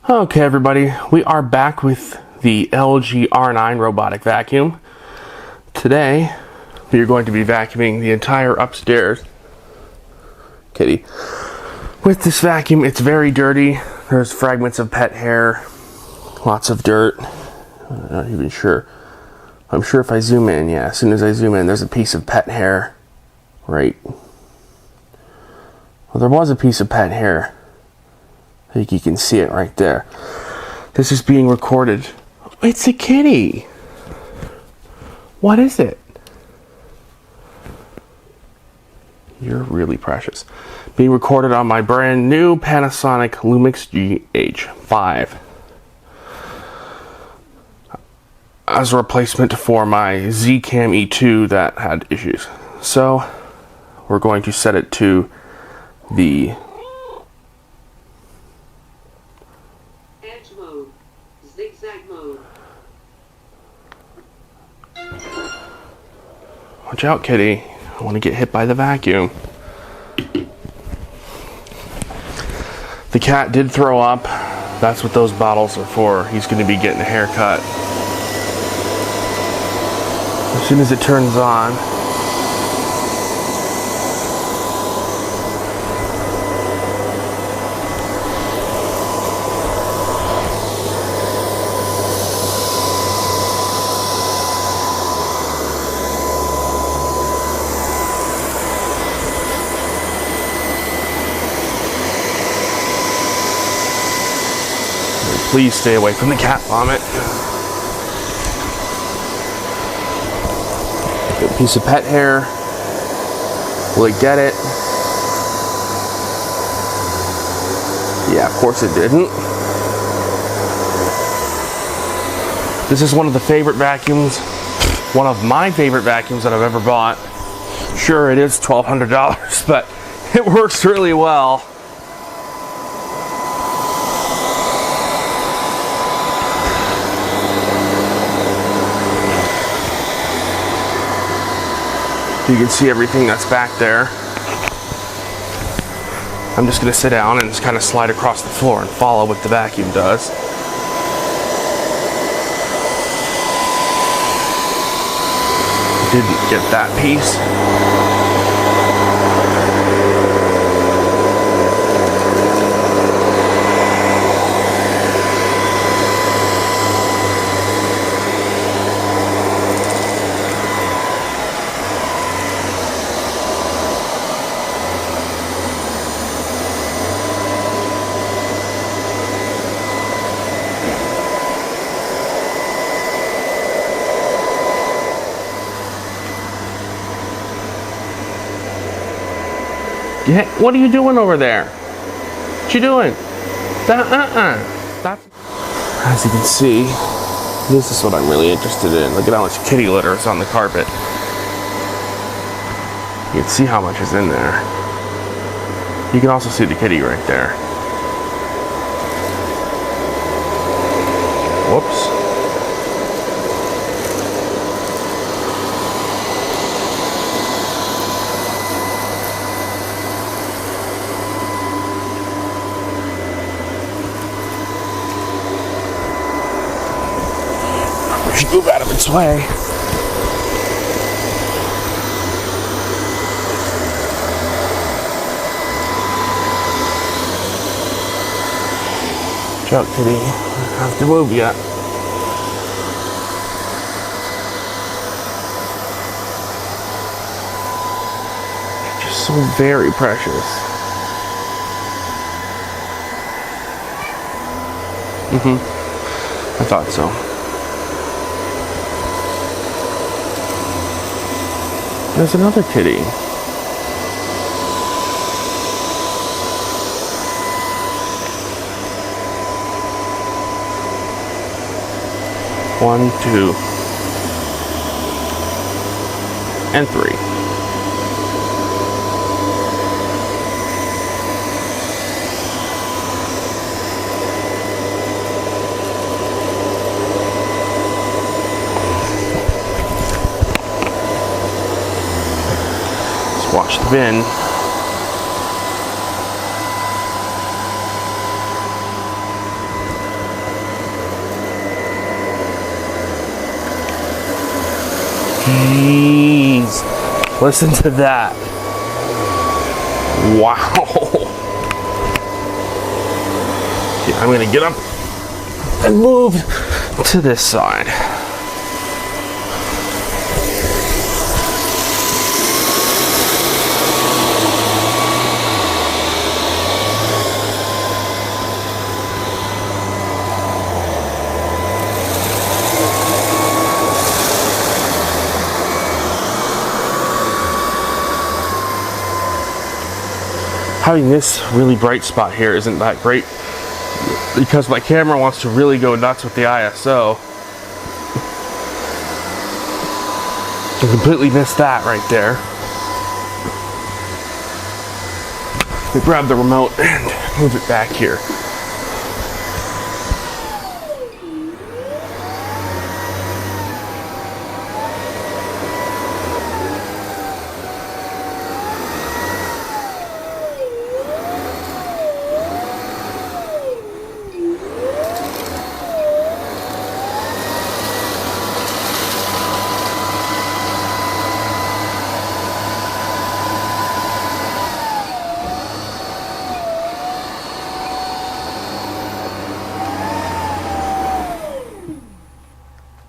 Okay, everybody, we are back with the LG R9 robotic vacuum. Today, we are going to be vacuuming the entire upstairs kitty. With this vacuum, it's very dirty. There's fragments of pet hair, lots of dirt. I'm not even sure. I'm sure if I zoom in, yeah, as soon as I zoom in, there's a piece of pet hair. Right. Well, there was a piece of pet hair. I think you can see it right there. This is being recorded. It's a kitty. What is it? You're really precious. Being recorded on my brand new Panasonic Lumix GH5 as a replacement for my Zcam E2 that had issues. So we're going to set it to the edge mode, zigzag mode. Watch out, kitty. I want to get hit by the vacuum. The cat did throw up. That's what those bottles are for. He's going to be getting a haircut. As soon as it turns on, please stay away from the cat vomit. Good piece of pet hair. Will it get it? Yeah, of course it didn't. This is one of the favorite vacuums, one of my favorite vacuums that I've ever bought. Sure, it is $1,200, but it works really well. You can see everything that's back there. I'm just going to sit down and just kind of slide across the floor and follow what the vacuum does. Didn't get that piece. Yeah, what are you doing over there? What you doing? That's... As you can see, this is what I'm really interested in. Look at how much kitty litter is on the carpet. You can see how much is in there. You can also see the kitty right there. Whoops. Move out of its way. Watch out, kitty. I have to move yet. You're just so very precious. I thought so. There's another kitty. One, two, and three. Watch the bin. Jeez. Listen to that. Wow. Okay, I'm gonna get up and move to this side. Having this really bright spot here isn't that great because my camera wants to really go nuts with the ISO. I completely missed that right there. We grab the remote and move it back here.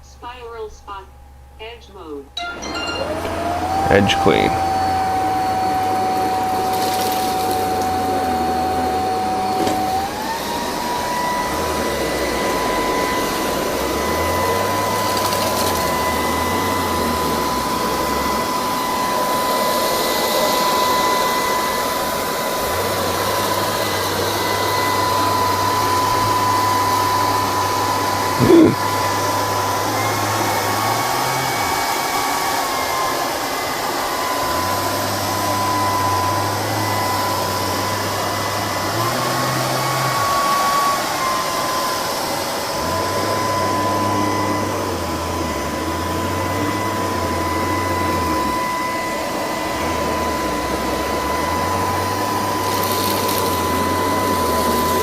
Spiral spot. Edge mode. Edge clean.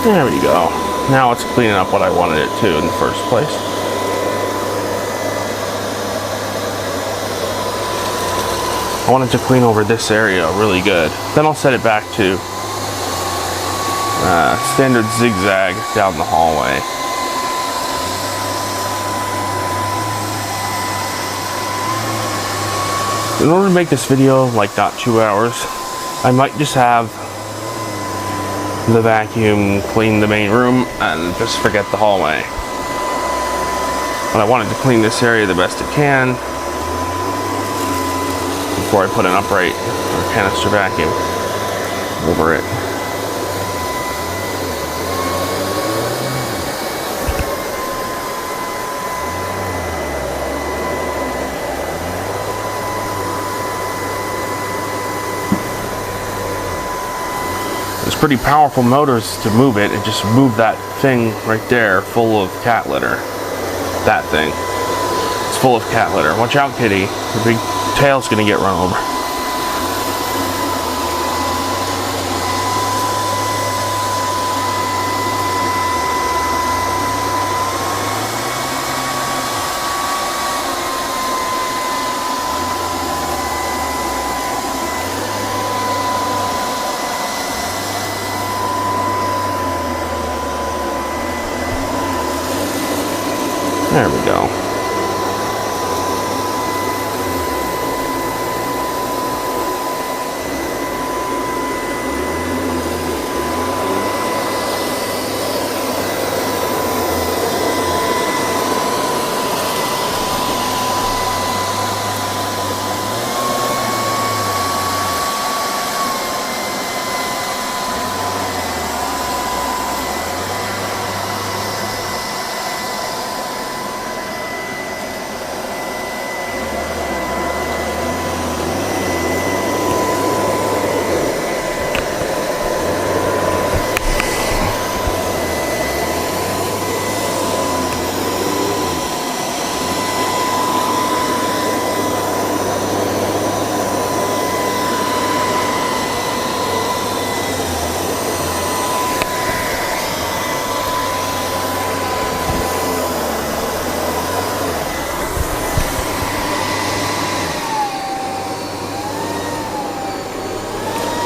There we go. Now it's cleaning up what I wanted it to in the first place. I wanted to clean over this area really good. Then I'll set it back to standard zigzag down the hallway. In order to make this video like not 2 hours, I might just have the vacuum clean the main room and just forget the hallway. But I wanted to clean this area the best it can before I put an upright or canister vacuum over it. It's pretty powerful motors to move it. It just moved that thing right there full of cat litter. That thing. It's full of cat litter. Watch out, kitty. Your big tail's gonna get run over. There we go.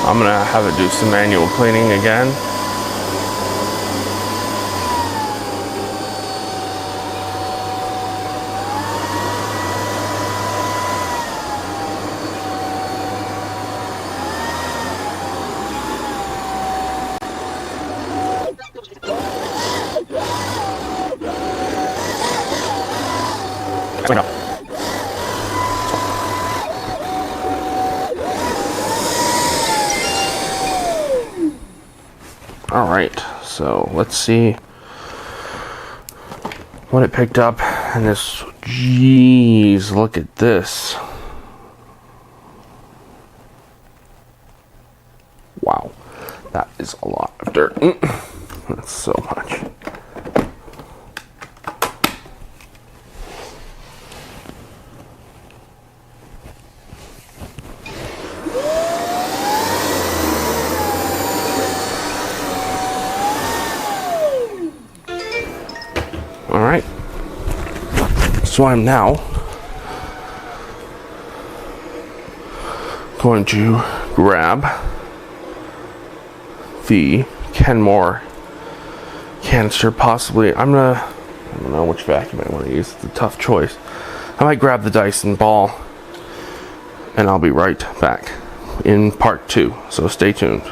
I'm gonna have it do some manual cleaning again. All right, so let's see what it picked up. And this, jeez, look at this. Wow, that is a lot of dirt. That's so much. All right, so I'm now going to grab the Kenmore canister. Possibly, I don't know which vacuum I want to use. It's a tough choice. I might grab the Dyson ball, and I'll be right back in part 2. So stay tuned.